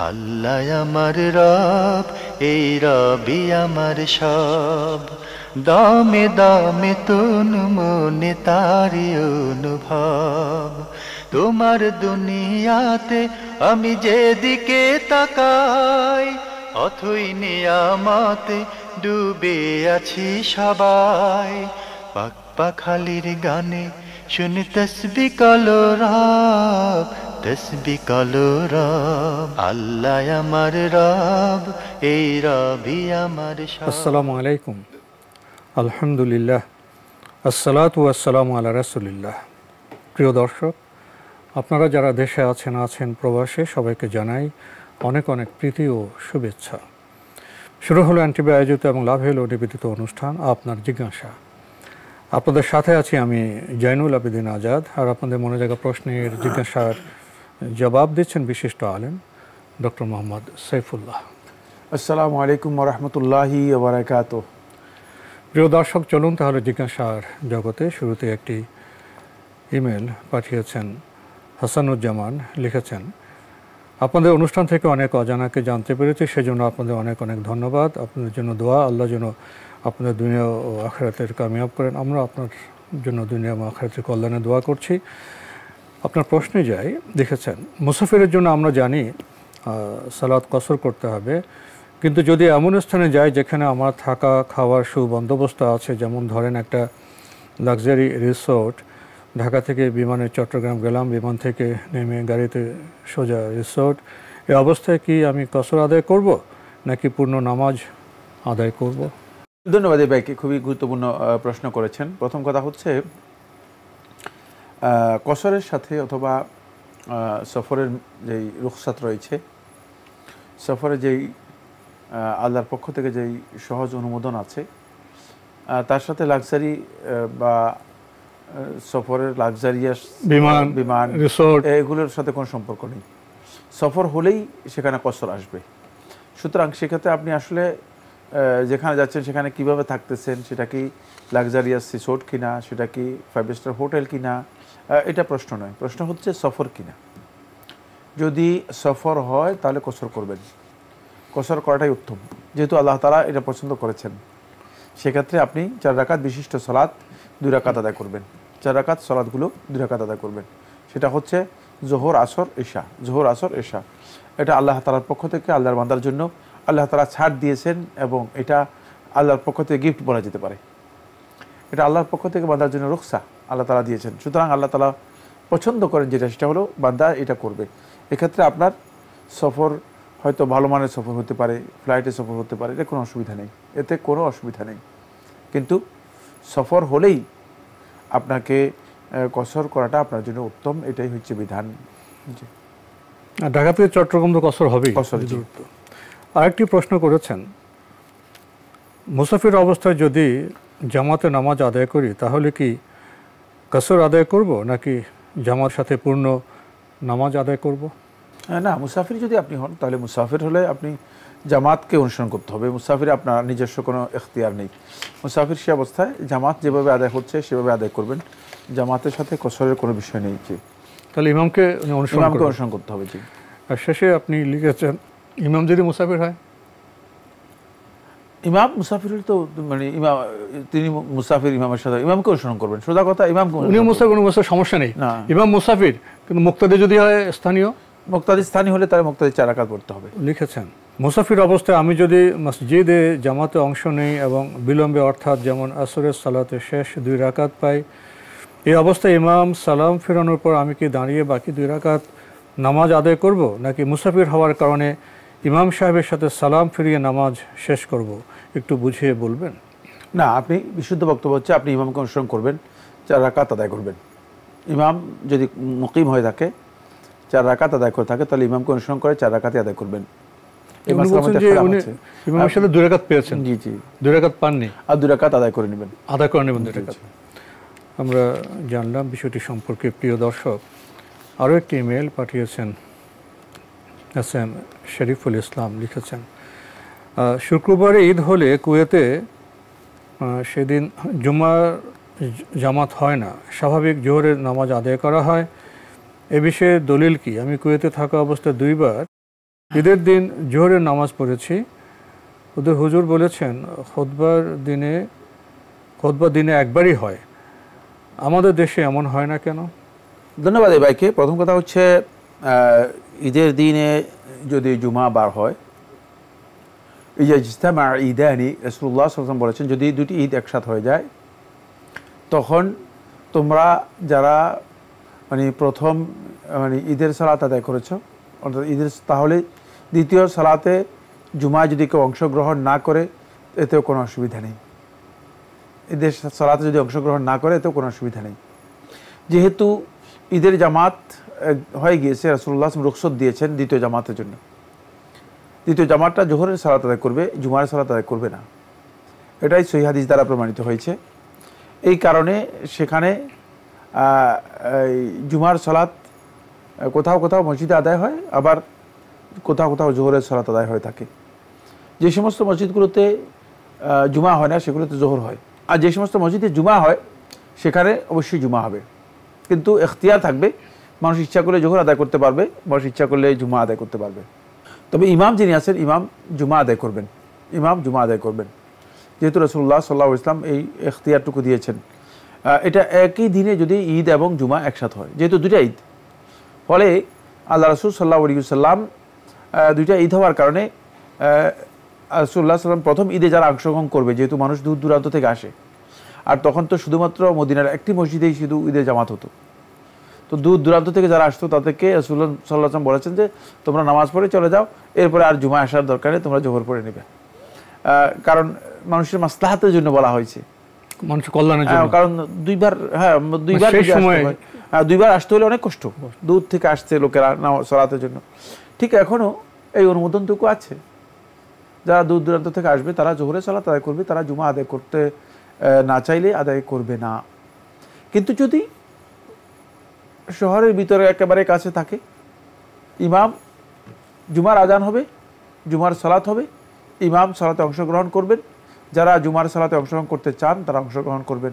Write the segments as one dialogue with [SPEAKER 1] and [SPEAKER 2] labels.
[SPEAKER 1] আল্লাহ আমার রব, এই রবি আমার সব। দামে দামে তুন মনে তারি অনুভব। তোমার দুনিয়াতে আমি যেদিকে তাকাই, অথই নিয়ামতে ডুবে আছি সবাই। পাক পাখালির গানে শুনি তসবি কলো রব, তসবি কলো রব। আল্লাহ আমার রব, এই রবি আমার সব।
[SPEAKER 2] আসসালামু আলাইকুম, আলহামদুলিল্লাহ, আসসালাতু ওয়াসসালামু আলা রাসূলিল্লাহ। প্রিয় দর্শক, আপনারা যারা দেশে আছেন প্রবাসে, সবাইকে জানাই অনেক অনেক প্রীতি ও শুভেচ্ছা। শুরু হলো এনটিভি আয়োজিত এবং লাভ হলো নিবেদিত অনুষ্ঠান আপনার জিজ্ঞাসা। আপনাদের সাথে আছি আমি জয়নুল আবেদিন আজাদ, আর আপনাদের মনে জায়গা প্রশ্নের জিজ্ঞাসার জবাব দিচ্ছেন বিশিষ্ট আলেম ডক্টর মোহাম্মদ সাইফুল্লাহ।
[SPEAKER 3] আসসালামু আলাইকুম ওয়া রাহমাতুল্লাহি ওয়া বারাকাতুহু।
[SPEAKER 2] প্রিয় দর্শক, চলুন তাহলে জিজ্ঞাসার জগতে। শুরুতে একটি ইমেল পাঠিয়েছেন হাসানুজ্জামান, লিখেছেন, আপনাদের অনুষ্ঠান থেকে অনেক অজানাকে জানতে পেরেছি, সেজন্য আপনাদের অনেক অনেক ধন্যবাদ। আপনাদের জন্য দোয়া, আল্লাহ যেন আপনাদের দুনিয়া ও আখিরাতের কামিয়াব করেন। আমরা আপনার জন্য দুনিয়া ও আখিরাতের কল্যাণে দোয়া করছি। আপনার প্রশ্নে যাই, লিখেছেন, মুসাফিরের জন্য আমরা জানি সালাত কসর করতে হবে, কিন্তু যদি এমন স্থানে যাই যেখানে আমার থাকা খাওয়ার সুবন্দোবস্ত আছে, যেমন ধরেন একটা লাক্সারি রিসোর্ট, ঢাকা থেকে বিমানে চট্টগ্রাম গেলাম, বিমান থেকে নেমে গাড়িতে সোজা রিসোর্ট, এই অবস্থায় কি আমি কসর আদায় করব নাকি পূর্ণ নামাজ আদায় করব?
[SPEAKER 3] ধন্যবাদ এই ভাইকে, খুবই গুরুত্বপূর্ণ প্রশ্ন করেছেন। প্রথম কথা হচ্ছে, কসরের সাথে অথবা সফরের যেই রুখসাত রয়েছে, সফরে যেই আল্লাহর পক্ষ থেকে যেই সহজ অনুমোদন আছে, তার সাথে লাক্সারি বা সফরের লাক্সারিয়াস বিমান
[SPEAKER 2] রিসোর্ট
[SPEAKER 3] এগুলোর সাথে কোনো সম্পর্ক নেই। সফর হলেই সেখানে কসর আসবে। সুতরাং সেক্ষেত্রে আপনি আসলে যেখানে যাচ্ছেন সেখানে কিভাবে থাকতেছেন, সেটা কি লাক্সারিয়াস রিসোর্ট কিনা, সেটা কি 5 স্টার হোটেল কিনা, এটা প্রশ্ন নয়। প্রশ্ন হচ্ছে সফর কিনা। যদি সফর হয় তাহলে কসর করবেন। কসর করাটাই উত্তম, যেহেতু আল্লাহ তাআলা এটা পছন্দ করেছেন। সেক্ষেত্রে আপনি 4 রাকাত বিশিষ্ট সালাত 2 রাকাত আদায় করবেন। 4 রাকাত সালাতগুলো 2 রাকাত আদায় করবেন। সেটা হচ্ছে জোহর আসর এশা, জোহর আসর এশা। এটা আল্লাহ তাআলার পক্ষ থেকে আল্লাহর বান্দার জন্য আল্লাহ তাআলা ছাড় দিয়েছেন, এবং এটা আল্লাহর পক্ষ থেকে গিফট বলা যেতে পারে। এটা আল্লাহর পক্ষ থেকে বান্দার জন্য রুখসা আল্লাহ তাআলা দিয়েছেন। সুতরাং আল্লাহ তাআলা পছন্দ করেন যেটা, সেটা হলো বান্দা এটা করবে। এক্ষেত্রে আপনার সফর হয়তো ভালো মানের সফর হতে পারে, ফ্লাইটে সফর হতে পারে, এটা কোনো অসুবিধা নেই, এতে কোনো অসুবিধা নেই। কিন্তু সফর হলেই আপনাকে কসর করাটা আপনার জন্য উত্তম, এটাই হচ্ছে বিধান।
[SPEAKER 2] ঢাকা থেকে চট্টগ্রাম তো কসর হবেই। আরেকটি প্রশ্ন করেছেন, মুসাফির অবস্থায় যদি জামাতে নামাজ আদায় করি তাহলে কি কসর আদায় করব নাকি জামার সাথে পূর্ণ নামাজ আদায় করব?
[SPEAKER 3] না, মুসাফির যদি আপনি হন তাহলে মুসাফির হলে আপনি জামাতকে অনুসরণ করতে হবে। মুসাফির আপনার নিজস্ব কোনো এখতিয়ার নেই। মুসাফির সে অবস্থায় জামাত যেভাবে আদায় হচ্ছে সেভাবে আদায় করবেন, জামাতের সাথে কসরের কোনো বিষয় নেই। জি,
[SPEAKER 2] তাহলে ইমামকে অনুসরণ
[SPEAKER 3] করতে হবে। জি।
[SPEAKER 2] আর শেষে আপনি লিখেছেন, ইমাম যদি মুসাফির হয়,
[SPEAKER 3] ইমাম মুসাফিরের তো মানে ইমাম, তিনি মুসাফির, ইমামের সাথে ইমামকে অনুসরণ করবেন। সোজা কথা, ইমামকে
[SPEAKER 2] মুসাফির সমস্যা নেই, ইমাম মুসাফির, কিন্তু মুক্তাদি যদি হয় স্থানীয়,
[SPEAKER 3] মুক্তাদি স্থানীয় হলে তার মুক্তাদি 4 রাকাত পড়তে হবে।
[SPEAKER 2] লিখেছেন, মুসাফির অবস্থায় আমি যদি মসজিদে জামাতে অংশ নেই এবং বিলম্বে, অর্থাৎ যেমন আসরের সালাতে শেষ 2 রাকাত পাই, এই অবস্থায় ইমাম সালাম ফেরানোর পর আমি কি দাঁড়িয়ে বাকি 2 রাকাত নামাজ আদায় করব নাকি মুসাফির হওয়ার কারণে ইমাম সাহেবের সাথে সালাম ফিরিয়ে নামাজ শেষ করব? একটু বুঝিয়ে বলবেন।
[SPEAKER 3] না, আপনি বিশুদ্ধ বক্তব্য হচ্ছে আপনি ইমামকে অনুসরণ করবেন, 4 রাকাত আদায় করবেন। ইমাম যদি মুকিম হয়ে থাকে, 4 রাকাত আদায় করে থাকে, তাহলে ইমামকে অনুসরণ করে 4 রাকাতই আদায় করবেন।
[SPEAKER 2] ইমামের সাথে 2 রাকাত পেয়েছেন,
[SPEAKER 3] জি জি,
[SPEAKER 2] 2 রাকাত পাননি,
[SPEAKER 3] আর 2 রাকাত আদায় করে নেবেন।
[SPEAKER 2] 2 রাকাত। আমরা জানলাম বিষয়টি সম্পর্কে। প্রিয় দর্শক, আরও একটি ইমেল পাঠিয়েছেন এসএম শরীফুল ইসলাম, লিখেছেন, শুক্রবারে ঈদ হলে কুয়েতে সেদিন জুমার জামাত হয় না, স্বাভাবিক জোহরের নামাজ আদায় করা হয়। এ বিষয়ে দলিল কি? আমি কুয়েতে থাকা অবস্থায় 2 বার ঈদের দিন জোহরের নামাজ পড়েছি, ওদের হুজুর বলেছেন খুতবা দিনে একবারই হয়, আমাদের দেশে এমন হয় না কেন?
[SPEAKER 3] ধন্যবাদ এই ভাইকে। প্রথম কথা হচ্ছে ঈদের দিনে যদি জুমা বার হয়, এই যে ইজতামা ঈদানি, রাসূলুল্লাহ সাল্লাল্লাহু আলাইহি ওয়াসাল্লাম বলেছেন যদি দুটি ঈদ একসাথে হয়ে যায় তখন তোমরা যারা প্রথম ঈদের সালাত আদায় করেছো অর্থাৎ ঈদের, তাহলে দ্বিতীয় সালাতে জুমায় যদি কেউ অংশগ্রহণ না করে এতেও কোনো অসুবিধা নেই। ঈদের সালাতে যদি অংশগ্রহণ না করে এতেও কোনো অসুবিধা নেই। যেহেতু ঈদের জামাত হয়ে গিয়েছে, রাসূলুল্লাহ রুখসত দিয়েছেন দ্বিতীয় জামাতের জন্য। দ্বিতীয় জামাতটা জোহরের সালাত আদায় করবে, জুমার সালাত আদায় করবে না, এটাই সহিহ হাদিস দ্বারা প্রমাণিত হয়েছে। এই কারণে সেখানে জুমার সালাত কোথাও কোথাও মসজিদে আদায় হয়, আবার কোথাও কোথাও জোহরের সালাত আদায় হয়ে থাকে। যে সমস্ত মসজিদগুলোতে জুমা হয় না সেগুলোতে জোহর হয়, আর যে সমস্ত মসজিদে জুমা হয় সেখানে অবশ্যই জুমা হবে, কিন্তু এখতিয়ার থাকবে, মানুষ ইচ্ছা করলে জোহর আদায় করতে পারবে, মানুষ ইচ্ছা করলে জুমা আদায় করতে পারবে। তবে ইমাম যিনি আছেন ইমাম জুমা আদায় করবেন, ইমাম জুমা আদায় করবেন, যেহেতু রাসূলুল্লাহ সাল্লাল্লাহু আলাইহি ওয়াসাল্লাম এই এখতিয়ারটুকু দিয়েছেন। এটা একই দিনে যদি ঈদ এবং জুমা একসাথে হয়, যেহেতু দুইটা ঈদ, ফলে আল্লাহ রাসূল সাল্লাল্লাহু আলাইহি ওয়াসাল্লাম দুইটা ঈদ হওয়ার কারণে রাসূলুল্লাহ সাল্লাম প্রথম ঈদে যারা অংশগ্রহণ করবে, যেহেতু মানুষ দূর দূরান্ত থেকে আসে, আর তখন তো শুধুমাত্র মদিনার একটি মসজিদেই শুধু ঈদের জামাত হতো, তো দূর দূরান্ত থেকে যারা আসতো তাদেরকে রাসূলুল্লাহ সাল্লাল্লাহু আলাইহি ওয়াসাল্লাম বলেছেন যে তোমরা নামাজ পড়ে চলে যাও, এরপরে আর জুমা আসার দরকার নেই, তোমরা জোহর পড়ে নেবে। কারণ মানুষের মাসলাহাতের জন্য বলা হয়েছে,
[SPEAKER 2] মানুষের কল্যাণের জন্য।
[SPEAKER 3] কারণ দুইবার আসতে হলে অনেক কষ্ট, দূর থেকে আসছে লোকেরা সালাতের জন্য। ঠিক এখনো এই অনুমোদনটুকু আছে, যারা দূর দূরান্ত থেকে আসবে তারা জোহরের সালাত আদায় করবে, তারা জুমা আদায় করতে না চাইলে আদায় করবে না। কিন্তু যদি শহরের ভিতরে একেবারে কাছে থাকে, ইমাম জুমার আজান হবে, জুমার সালাত হবে, ইমাম সালাতে অংশগ্রহণ করবেন, যারা জুমার সালাতে অংশগ্রহণ করতে চান তারা অংশগ্রহণ করবেন,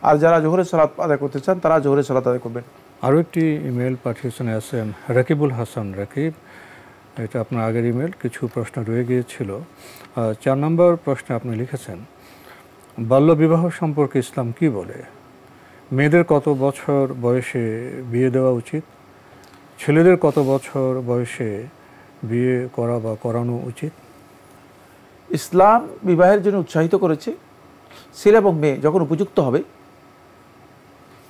[SPEAKER 3] আর যারা জোহরের সালাত আদায় করতে চান তারা জোহরের সালাত আদায় করবেন।
[SPEAKER 2] আরও একটি ইমেল পাঠিয়েছেন এসএম রাকিবুল হাসান রাকিব, এটা আপনার আগের ইমেল, কিছু প্রশ্ন রয়ে গিয়েছিল। 4 নম্বর প্রশ্নে আপনি লিখেছেন, বাল্যবিবাহ সম্পর্কে ইসলাম কি বলে? মেয়েদের কত বছর বয়সে বিয়ে দেওয়া উচিত? ছেলেদের কত বছর বয়সে বিয়ে করা বা করানো উচিত?
[SPEAKER 3] ইসলাম বিবাহের জন্য উৎসাহিত করেছে, ছেলে এবং মেয়ে যখন উপযুক্ত হবে,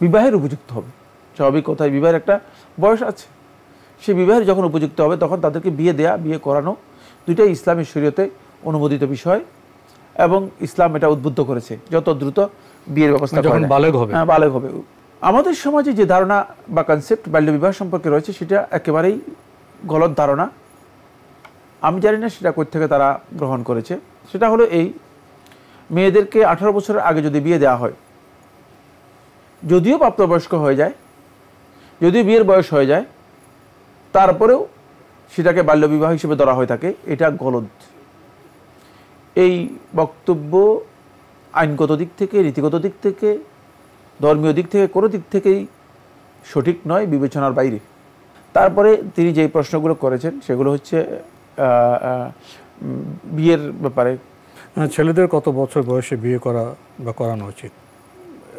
[SPEAKER 3] বিবাহের উপযুক্ত হবে, স্বাভাবিক কথায় বিবাহের একটা বয়স আছে, সেই বিবাহের যখন উপযুক্ত হবে তখন তাদেরকে বিয়ে দেয়া, বিয়ে করানো দুইটাই ইসলামের শরীয়তে অনুমোদিত বিষয়, এবং ইসলাম এটা উদ্বুদ্ধ করেছে যত দ্রুত বিয়ের ব্যবস্থা করা যায়, বালেগ হবে। আমাদের সমাজে যে ধারণা বা কনসেপ্ট বাল্যবিবাহ সম্পর্কে রয়েছে সেটা একেবারেই গলত ধারণা। আমি জানি না সেটা কোথা থেকে তারা গ্রহণ করেছে। সেটা হলো এই, মেয়েদেরকে 18 বছরের আগে যদি বিয়ে দেওয়া হয়, যদিও প্রাপ্তবয়স্ক হয়ে যায়, যদিও বিয়ের বয়স হয়ে যায়, তারপরেও সেটাকে বাল্যবিবাহ হিসেবে ধরা হয়ে থাকে, এটা গলত। এই বক্তব্য আইনগত দিক থেকে, নীতিগত দিক থেকে, ধর্মীয় দিক থেকে কোনো দিক থেকেই সঠিক নয়, বিবেচনার বাইরে। তারপরে তিনি যে প্রশ্নগুলো করেছেন সেগুলো হচ্ছে বিয়ের ব্যাপারে।
[SPEAKER 2] ছেলেদের কত বছর বয়সে বিয়ে করা বা করানো উচিত?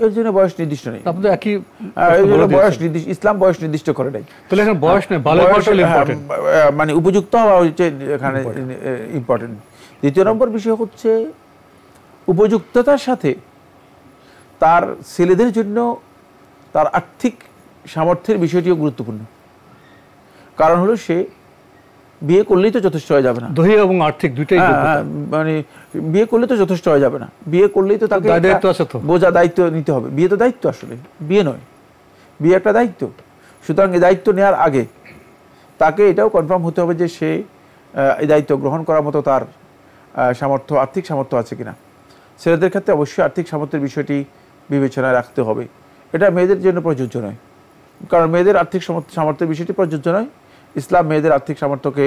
[SPEAKER 3] এর জন্য বয়স নির্দিষ্ট নেই,
[SPEAKER 2] বয়স
[SPEAKER 3] ইসলাম বয়স নির্দিষ্ট করে নাই।
[SPEAKER 2] তাহলে এখানে বয়স নেই,
[SPEAKER 3] মানে উপযুক্ত হওয়া হচ্ছে এখানে ইম্পর্টেন্ট। দ্বিতীয় নম্বর বিষয় হচ্ছে উপযুক্ততার সাথে তার ছেলেদের জন্য তার আর্থিক সামর্থ্যের বিষয়টিও গুরুত্বপূর্ণ। কারণ হলো সে বিয়ে করলেই তো যথেষ্ট হয়ে যাবে না,
[SPEAKER 2] দৈহিক এবং আর্থিক দুইটাই,
[SPEAKER 3] মানে বিয়ে করলে তো যথেষ্ট হয়ে যাবে না, বিয়ে করলেই তো তাকে বোঝা দায়িত্ব নিতে হবে। বিয়ে তো দায়িত্ব, আসলে বিয়ে নয়, বিয়ে একটা দায়িত্ব। সুতরাং এই দায়িত্ব নেওয়ার আগে তাকে এটাও কনফার্ম হতে হবে যে সে এই দায়িত্ব গ্রহণ করার মতো তার সামর্থ্য, আর্থিক সামর্থ্য আছে কিনা। ছেলেদের ক্ষেত্রে অবশ্যই আর্থিক সামর্থ্যের বিষয়টি বিবেচনায় রাখতে হবে। এটা মেয়েদের জন্য প্রযোজ্য নয়, কারণ মেয়েদের আর্থিক সামর্থ্যের বিষয়টি প্রযোজ্য নয়। ইসলাম মেয়েদের আর্থিক সামর্থ্যকে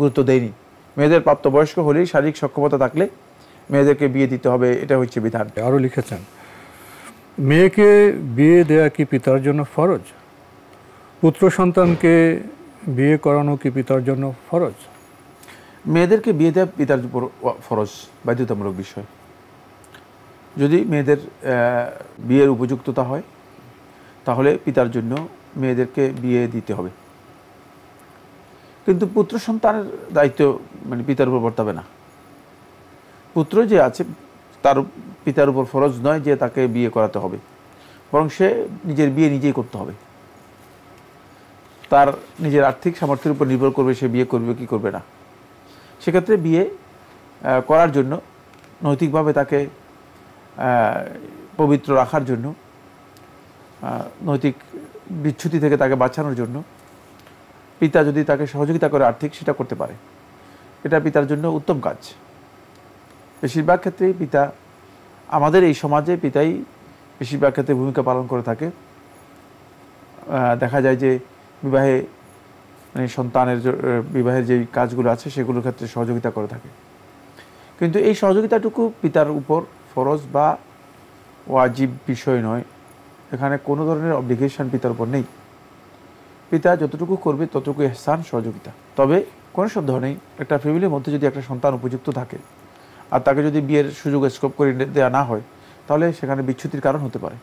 [SPEAKER 3] গুরুত্ব দেয়নি। মেয়েদের প্রাপ্তবয়স্ক হলেই শারীরিক সক্ষমতা থাকলে মেয়েদেরকে বিয়ে দিতে হবে, এটা হচ্ছে বিধান।
[SPEAKER 2] আরও লিখেছেন, মেয়েকে বিয়ে দেয়া কি পিতার জন্য ফরজ? পুত্র সন্তানকে বিয়ে করানো কি পিতার জন্য ফরজ?
[SPEAKER 3] মেয়েদেরকে বিয়ে দেওয়া পিতার উপর ফরজ, বাধ্যতামূলক বিষয়। যদি মেয়েদের বিয়ের উপযুক্ততা হয় তাহলে পিতার জন্য মেয়েদেরকে বিয়ে দিতে হবে। কিন্তু পুত্র সন্তানের দায়িত্ব মানে পিতার উপর বর্তাবে না। পুত্র যে আছে তার পিতার উপর ফরজ নয় যে তাকে বিয়ে করাতে হবে, বরং সে নিজের বিয়ে নিজেই করতে হবে। তার নিজের আর্থিক সামর্থ্যের উপর নির্ভর করবে সে বিয়ে করবে কি করবে না। সেক্ষেত্রে বিয়ে করার জন্য নৈতিকভাবে তাকে পবিত্র রাখার জন্য, নৈতিক বিচ্যুতি থেকে তাকে বাঁচানোর জন্য পিতা যদি তাকে সহযোগিতা করে আর্থিক, সেটা করতে পারে। এটা পিতার জন্য উত্তম কাজ। বেশিরভাগ ক্ষেত্রেই পিতা, আমাদের এই সমাজে পিতাই বেশিরভাগ ক্ষেত্রে ভূমিকা পালন করে থাকে। দেখা যায় যে বিবাহে মানে সন্তানের বিবাহের যে কাজগুলো আছে সেগুলোর ক্ষেত্রে সহযোগিতা করে থাকে। কিন্তু এই সহযোগিতাটুকু পিতার উপর ফরজ বা ওয়াজিব বিষয় নয়। এখানে কোনো ধরনের অব্লিগেশন পিতার উপর নেই। পিতা যতটুকু করবে ততটুকু ইহসান, সহযোগিতা। তবে কোনো সন্দেহ নেই, একটা ফ্যামিলির মধ্যে যদি একটা সন্তান উপযুক্ত থাকে আর তাকে যদি বিয়ের সুযোগ স্কোপ করে দেওয়া না হয় তাহলে সেখানে বিচ্যুতির কারণ হতে পারে।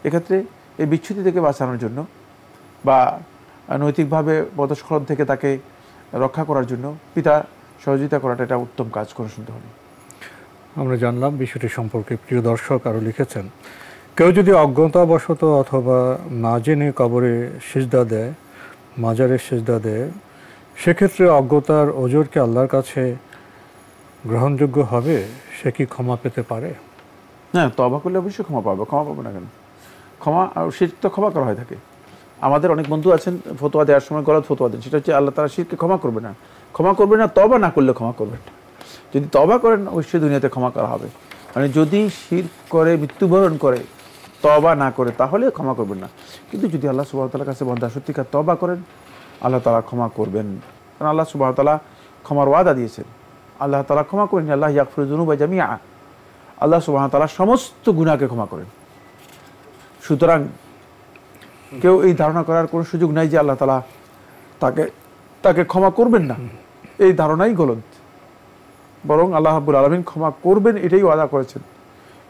[SPEAKER 3] এক্ষেত্রে এই বিচ্যুতি থেকে বাঁচানোর জন্য বা নৈতিকভাবে পদস্খলন থেকে তাকে রক্ষা করার জন্য পিতা সহযোগিতা করাটা এটা উত্তম কাজ, কোনো সন্দেহ নেই।
[SPEAKER 2] আমরা জানলাম বিষয়টি সম্পর্কে। প্রিয় দর্শক আরও লিখেছেন, কেউ যদি অজ্ঞতাবশত অথবা না জেনে কবরে সিজদা দেয়, মাজারে সিজদা দেয়, সেক্ষেত্রে অজ্ঞতার ওজরকে আল্লাহর কাছে গ্রহণযোগ্য হবে? সে কি ক্ষমা পেতে পারে?
[SPEAKER 3] হ্যাঁ, তওবা করলে অবশ্যই ক্ষমা পাবে। ক্ষমা পাবে না কেন? ক্ষমা, শিরক তো ক্ষমা করা হয়ে থাকে। আমাদের অনেক বন্ধু আছেন ফতোয়া দেওয়ার সময় গলত ফতোয়া দেন, সেটা হচ্ছে আল্লাহ তাআলা শিরককে ক্ষমা করবে না। ক্ষমা করবে না, তওবা না করলে ক্ষমা করবেন না। যদি তওবা করেন অবশ্যই দুনিয়াতে ক্ষমা করা হবে। মানে যদি শিরক করে মৃত্যুবরণ করে তওবা না করে তাহলে ক্ষমা করবেন না। কিন্তু যদি আল্লাহ সুবহানাহু ওয়া তাআলার কাছে বান্দা সত্যিকার তওবা করেন, আল্লাহ তাআলা ক্ষমা করবেন। কারণ আল্লাহ সুবহানাহু ওয়া তাআলা ক্ষমার ওয়াদা দিয়েছেন। আল্লাহ তাআলা ক্ষমা করেন, আল্লাহ ইয়াগফিরু যুনুবা জামিআ। আল্লাহ সুবহানাহু ওয়া তাআলা সমস্ত গুনাহকে ক্ষমা করেন। সুতরাং কেউ এই ধারণা করার কোনো সুযোগ নাই যে আল্লাহ তাআলা তাকে ক্ষমা করবেন না, এই ধারণাই গলত। বরং আল্লাহ রাব্বুল আলামিন ক্ষমা করবেন এটাই ওয়াদা করেছেন।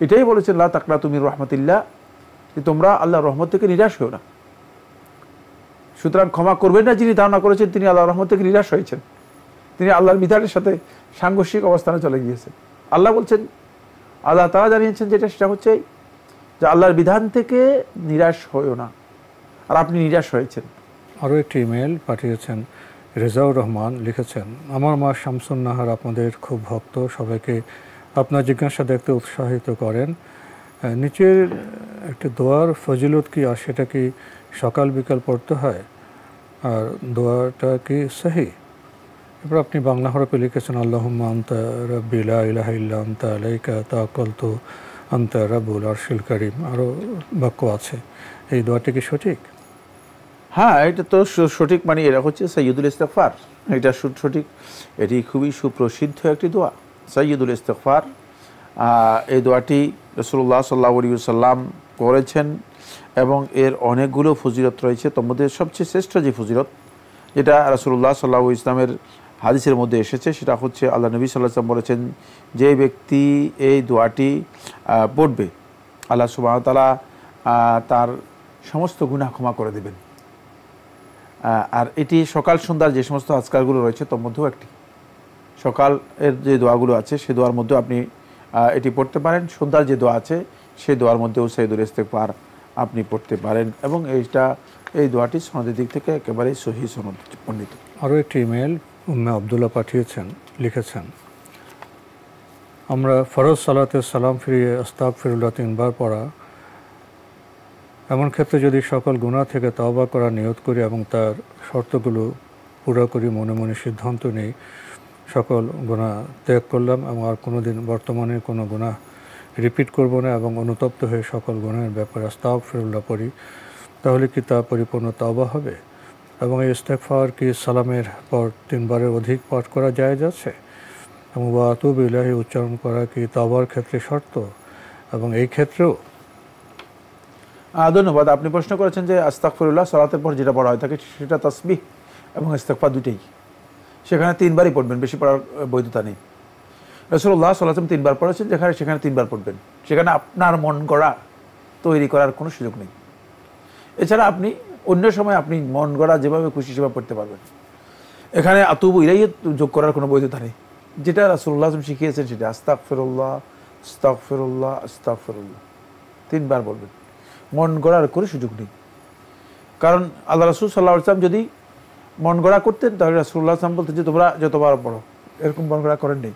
[SPEAKER 3] এটাই বলেছেন লা তাকনাতু মির রাহমাতিল্লাহ, যে তোমরা আল্লাহর রহমত থেকে নিরাশ হও না। সুতরাং ক্ষমা করবেন না যিনি ধারণা করেছেন তিনি আল্লাহর রহমত থেকে নিরাশ হয়েছেন, তিনি আল্লাহর বিধানের সাথে সাংঘর্ষিক অবস্থানে চলে গিয়েছেন। আল্লাহ বলছেন, আল্লাহ তাআলা জানিয়েছেন যেটা, সেটা হচ্ছে যে আল্লাহর বিধান থেকে নিরাশ হইও না, আর আপনি নিরাশ হয়েছেন।
[SPEAKER 2] আরও একটি ইমেল পাঠিয়েছেন রেজাউর রহমান, লিখেছেন, আমার মা শামসুন নাহার আপনাদের খুব ভক্ত, সবাইকে আপনার জিজ্ঞাসা দেখতে উৎসাহিত করেন। নিচের একটি দোয়ার ফজিলত কি, আর সেটা কি সকাল বিকাল পড়তে হয়, আর দোয়াটা কি সহি? এরপর আপনি বাংলা হরফে লিখেছেন, আল্লাহুম্মা আনতা রাব্বি লা ইলাহা ইল্লা আনতা আলাইকা তাওয়াক্কালতু আনতা রাব্বুল আরশিল কারীম। আরও বাক্য আছে, এই দোয়াটি কি সঠিক?
[SPEAKER 3] হ্যাঁ, এটা তো সঠিক, মানে এটা হচ্ছে সাইয়্যিদুল ইস্তিগফার, এটা সঠিক। এটি খুবই সুপ্রসিদ্ধ একটি দোয়া, সাইয়্যিদুল ইস্তিগফার। এই দোয়াটি রাসূলুল্লাহ সাল্লাল্লাহু আলাইহি ওয়াসাল্লাম করেছেন এবং এর অনেকগুলো ফজিলত রয়েছে। তার মধ্যে সবচেয়ে শ্রেষ্ঠ যে ফজিলত, যেটা রাসূলুল্লাহ সাল্লাল্লাহু আলাইহি ওয়াসাল্লামের হাদিসের মধ্যে এসেছে, সেটা হচ্ছে আল্লাহ নবী সাল্লাল্লাহু আলাইহি ওয়াসাল্লাম বলেছেন, যে ব্যক্তি এই দোয়াটি পড়বে আল্লাহ সুবহানাহু ওয়া তাআলা তার সমস্ত গুনাহ ক্ষমা করে দেবেন। আর এটি সকাল সন্ধ্যার যে সমস্ত আজকারগুলো রয়েছে তার মধ্যেও একটি। সকাল এর যে দোয়াগুলো আছে সে দোয়ার মধ্যেও আপনি এটি পড়তে পারেন। সন্ধ্যার যে দোয়া আছে সেই দোয়ার মধ্যেও সাইয়্যিদুল ইস্তিগফার আপনি পড়তে পারেন, এবং এই দোয়াটি সনদের দিক থেকে একেবারেই সহিহ সনদ বর্ণিত।
[SPEAKER 2] আরও একটি ইমেল উম্মে আবদুল্লাহ পাঠিয়েছেন, লিখেছেন, আমরা ফরজ সালাতে সালাম ফিরিয়ে আস্তাগফিরুল্লাহ 3 বার পড়া, এমন ক্ষেত্রে যদি সকল গুনাহ থেকে তওবা করার নিয়ত করি এবং তার শর্তগুলো পুরো করি, মনে মনে সিদ্ধান্ত নেই সকল গুনাহ ত্যাগ করলাম এবং আর কোনোদিন বর্তমানে কোনো গুনাহ রিপিট করব না এবং অনুতপ্ত হয়ে সকল গুনাহের ব্যাপারে আস্তাগফিরুল্লাহ পড়ি, তাহলে কি তা পরিপূর্ণ তওবা হবে? এবং এই ইস্তিগফার কি সালামের পর 3 বারের অধিক পাঠ করা জায়েজ আছে? এবং ওয়া আতুবু ইলাইহি উচ্চারণ করা কি তওবার ক্ষেত্রে শর্ত? এবং এই ক্ষেত্রেও
[SPEAKER 3] ধন্যবাদ। আপনি প্রশ্ন করেছেন যে আস্তাগফিরুল্লাহ সালাতের পর যেটা পড়া হয় থাকে সেটা তাসবিহ এবং ইস্তিগফার দুটেই। সেখানে 3 বারই পড়বেন, বেশি পড়ার বৈধতা নেই। রাসূলুল্লাহ সাল্লাল্লাহু আলাইহি ওয়াসাল্লাম 3 বার পড়েছেন, সেখানে 3 বার পড়বেন। সেখানে আপনার মন গড়া তৈরি করার কোনো সুযোগ নেই। এছাড়া আপনি অন্য সময় আপনি মন গড়া যেভাবে খুশি সেভাবে পড়তে পারবেন। এখানে আতুবু ইলাইহি যোগ করার কোনো বৈধতা নেই। যেটা রাসূলুল্লাহ সাল্লাল্লাহু আলাইহি ওয়াসাল্লাম শিখিয়েছেন সেটা আস্তাগফিরুল্লাহ আস্তাগফিরুল্লাহ আস্তাগফিরুল্লাহ 3 বার বলবেন। মন গড়ার কোনো সুযোগ নেই। কারণ আল্লাহ রাসূল সাল্লাল্লাহু আলাইহি ওয়াসাল্লাম যদি মন গড়া করতেন তাহলে রাসূলুল্লাহ সাল্লাল্লাহু আলাইহি ওয়াসাল্লাম বলতেন যে তোমরা যতবার পড়ো, এরকম মন গড়া করেন নেই।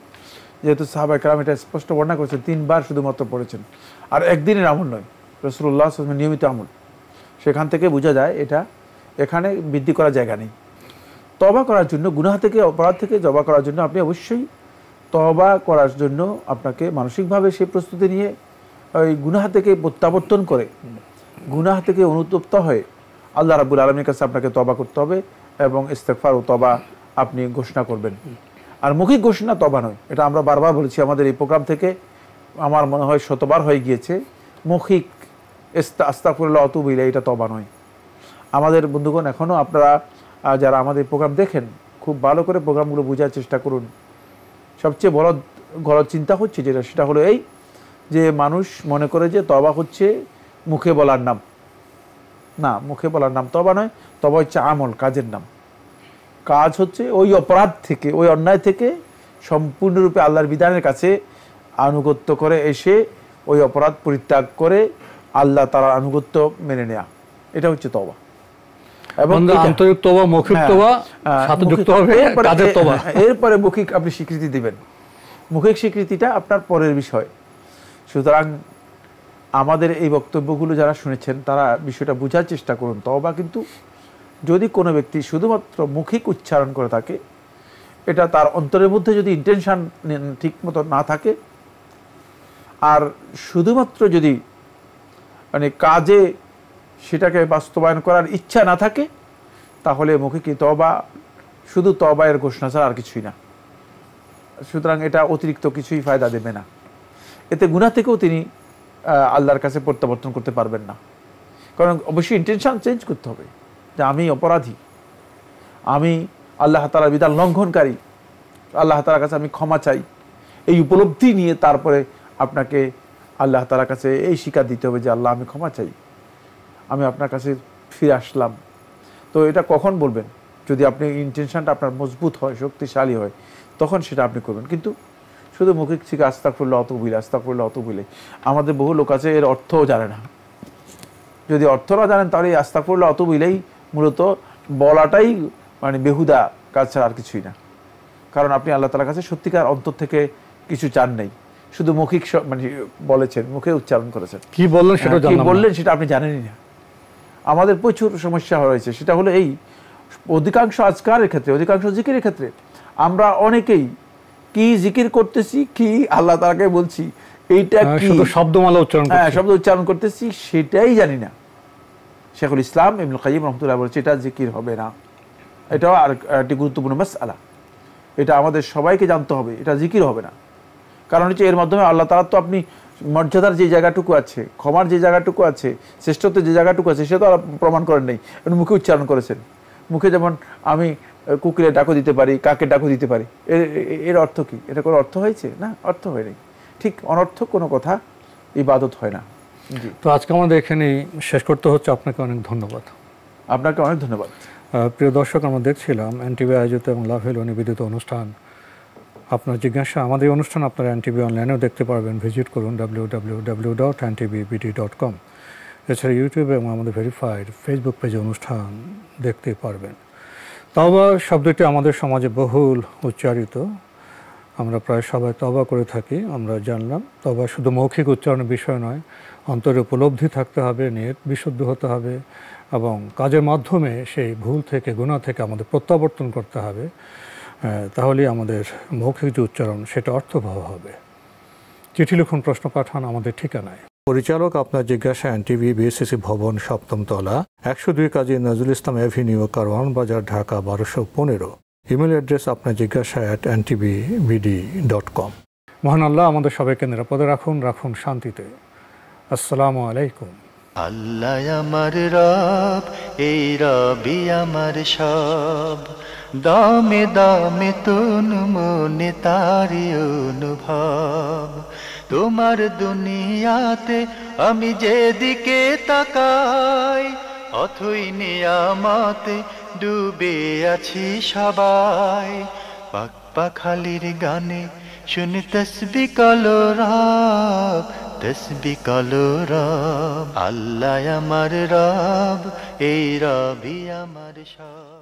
[SPEAKER 3] যেহেতু সাহাবায়ে কেরাম এটা স্পষ্ট বর্ণনা করেছেন, 3 বার শুধুমাত্র পড়েছেন, আর একদিনের আমল নয়, রাসূলুল্লাহ সাল্লাল্লাহু আলাইহি ওয়াসাল্লামের নিয়মিত আমল। সেখান থেকে বোঝা যায় এটা এখানে বৃদ্ধি করার জায়গা নেই। তওবা করার জন্য, গুনাহ থেকে, অপরাধ থেকে তওবা করার জন্য আপনি অবশ্যই তওবা করার জন্য আপনাকে মানসিকভাবে সেই প্রস্তুতি নিয়ে ওই গুনাহ থেকে প্রত্যাবর্তন করে, গুনাহ থেকে অনুতপ্ত হয়ে আল্লাহ রাব্বুল আলামিনের কাছে আপনাকে তওবা করতে হবে এবং ইস্তেগফার ও তওবা আপনি ঘোষণা করবেন। আর মৌখিক ঘোষণা তওবা নয়, এটা আমরা বারবার বলেছি আমাদের এই প্রোগ্রাম থেকে, আমার মনে হয় শতবার হয়ে গিয়েছে। মৌখিক আস্তাগফিরুল্লাহ ওয়া আতুবু ইলাইহি এটা তওবা নয়। আমাদের বন্ধুগণ, এখনও আপনারা যারা আমাদের প্রোগ্রাম দেখেন, খুব ভালো করে প্রোগ্রামগুলো বোঝার চেষ্টা করুন। সবচেয়ে বড় গলদ চিন্তা হচ্ছে যেটা, সেটা হলো এই যে মানুষ মনে করে যে তওবা হচ্ছে মুখে বলার নাম। না, মুখে বলার নাম তওবা নয়। তওবা হচ্ছে আমল, কাজের নাম। কাজ হচ্ছে ওই অপরাধ থেকে, ওই অন্যায় থেকে সম্পূর্ণরূপে আল্লাহর বিধানের কাছে আনুগত্য করে এসে ওই অপরাধ পরিত্যাগ করে আল্লাহ তাআলার আনুগত্য মেনে নেওয়া, এটা হচ্ছে তওবা। এবং
[SPEAKER 2] আন্তরিক তওবা, মৌখিক তওবা সাথে যুক্ত হবে কাজের তওবা।
[SPEAKER 3] এরপরে মৌখিক আপনি স্বীকৃতি দিবেন। মৌখিক স্বীকৃতিটা আপনার পরের বিষয়। সুতরাং আমাদের এই বক্তব্যগুলো যারা শুনেছেন তারা বিষয়টা বোঝার চেষ্টা করুন। তওবা কিন্তু যদি কোনো ব্যক্তি শুধুমাত্র মৌখিক উচ্চারণ করে থাকে, এটা তার অন্তরের মধ্যে যদি ইন্টেনশন ঠিক মতো না থাকে, আর শুধুমাত্র যদি মানে কাজে সেটাকে বাস্তবায়ন করার ইচ্ছা না থাকে, তাহলে মৌখিক তওবা শুধু তওবা এর ঘোষণা ছাড়া আর কিছুই না। সুতরাং এটা অতিরিক্ত কিছুই ফায়দা দেবে না। এতে গুনাহ থেকেও তিনি আল্লাহর কাছে প্রত্যাবর্তন করতে পারবেন না। কারণ অবশ্যই ইন্টেনশন চেঞ্জ করতে হবে যে আমি অপরাধী, আমি আল্লাহ তাআলার বিধান লঙ্ঘনকারী, আল্লাহ তাআলার কাছে আমি ক্ষমা চাই। এই উপলব্ধি নিয়ে তারপরে আপনাকে আল্লাহ তাআলার কাছে এই স্বীকার দিতে হবে যে আল্লাহ আমি ক্ষমা চাই, আমি আপনার কাছে ফিরে আসলাম। তো এটা কখন বলবেন? যদি আপনি ইন্টেনশনটা আপনার মজবুত হয়, শক্তিশালী হয়, তখন সেটা আপনি করবেন। কিন্তু শুধু মৌখিক থেকে আস্তাগফিরুল্লাহ ওয়া আতুবু ইলাইহি, আস্তাগফিরুল্লাহ ওয়া আতুবু ইলাইহি, আমাদের বহু লোক আছে এর অর্থও জানে না। যদি অর্থ না জানেন তাহলে এই আস্তাগফিরুল্লাহ ওয়া আতুবু ইলাইহি মূলত বলাটাই মানে বেহুদা কাজ ছাড়া আর কিছুই না। কারণ আপনি আল্লাহ তাআলার কাছে সত্যিকার অন্তর থেকে কিছু চান নাই, শুধু মৌখিক মানে বলেছেন, মুখে উচ্চারণ করেছেন।
[SPEAKER 2] কি বললেন সেটা জানলাম না,
[SPEAKER 3] কি বললেন সেটা আপনি জানেনই না। আমাদের প্রচুর সমস্যা হয়েছে, সেটা হলো এই অধিকাংশ আজকারের ক্ষেত্রে, অধিকাংশ জিকিরের ক্ষেত্রে আমরা অনেকেই কি জিকির করতেছি, কি আল্লাহ তাআলাকে বলছি, এইটা কি
[SPEAKER 2] শুধু শব্দমালা উচ্চারণ করতেছি,
[SPEAKER 3] শব্দ উচ্চারণ করতেছি, সেটাই জানি না। শেখুল ইসলাম ইবনুল কাইয়িম রাহমাতুল্লাহ বলেছে এটা জিকির হবে না। এটাও আর একটি গুরুত্বপূর্ণ মাসআলা, এটা আমাদের সবাইকে জানতে হবে, এটা জিকির হবে না। কারণ হচ্ছে এর মাধ্যমে আল্লাহ তাআলা তো আপনি মর্যাদার যে জায়গাটুকু আছে, ক্ষমার যে জায়গাটুকু আছে, শ্রেষ্ঠত্বের যে জায়গাটুকু আছে, সেটা প্রমাণ করেন নাই, মুখে উচ্চারণ করেছেন। মুখে যেমন আমি কুকিলের ডাকও দিতে পারি, কাকের ডাকও দিতে পারি, এর অর্থ কি? এটা কোনো অর্থ হয়েছে? না, অর্থ হয়নি। ঠিক অনর্থক কোনো কথা ইবাদত হয় না। জি,
[SPEAKER 2] তো আজকে আমাদের এখানেই শেষ করতে হচ্ছে। আপনাকে অনেক ধন্যবাদ।
[SPEAKER 3] আপনাকে অনেক ধন্যবাদ।
[SPEAKER 2] প্রিয় দর্শক, আমরা দেখছিলাম এনটিভি আয়োজিত এবং লাভেল নিবেদিত অনুষ্ঠান আপনার জিজ্ঞাসা। আমাদের অনুষ্ঠান আপনারা এনটিভি অনলাইনেও দেখতে পারবেন। ভিজিট করুন www.ntvbd.com। এছাড়া ইউটিউবে এবং আমাদের ভেরিফাইড ফেসবুক পেজে অনুষ্ঠান দেখতে পারবেন। তওবা শব্দটি আমাদের সমাজে বহুল উচ্চারিত, আমরা প্রায় সবাই তওবা করে থাকি। আমরা জানলাম তওবা শুধু মৌখিক উচ্চারণের বিষয় নয়, অন্তরে উপলব্ধি থাকতে হবে, নিয়ত বিশুদ্ধ হতে হবে এবং কাজের মাধ্যমে সেই ভুল থেকে, গুনাহ থেকে আমাদের প্রত্যাবর্তন করতে হবে। তাহলেই আমাদের মৌখিক যে উচ্চারণ সেটা অর্থবহ হবে। চিঠি লিখুন, প্রশ্ন পাঠান আমাদের ঠিকানায়। পরিচালক আপনার জিজ্ঞাসা, এনটিভি, বিএসসিসি ভবন, 7ম তলা, 102 কাজী নজরুল ইসলাম এভিনিউ, কারওয়ান বাজার, ঢাকা 1215। ইমেল অ্যাড্রেস আপনার জিজ্ঞাসা @ntvbd.com। মহান আল্লাহ আমাদের সবাইকে নিরাপদে রাখুন, রাখুন শান্তিতে। আসসালামু আলাইকুম।
[SPEAKER 1] আল্লাহ আমার রব, এই রবি আমার সব, দামে দামে তন মনে তারি অনুভব। তোমার দুনিয়াতে আমি যেদিকে তাকাই, অথই নিয়ামতে ডুবে আছি সবাই। পাক পাখালির গানে শুনি তসবি কলরব, তসবি কলরব। আল্লাহ আমার রব, এই রবি আমার সব।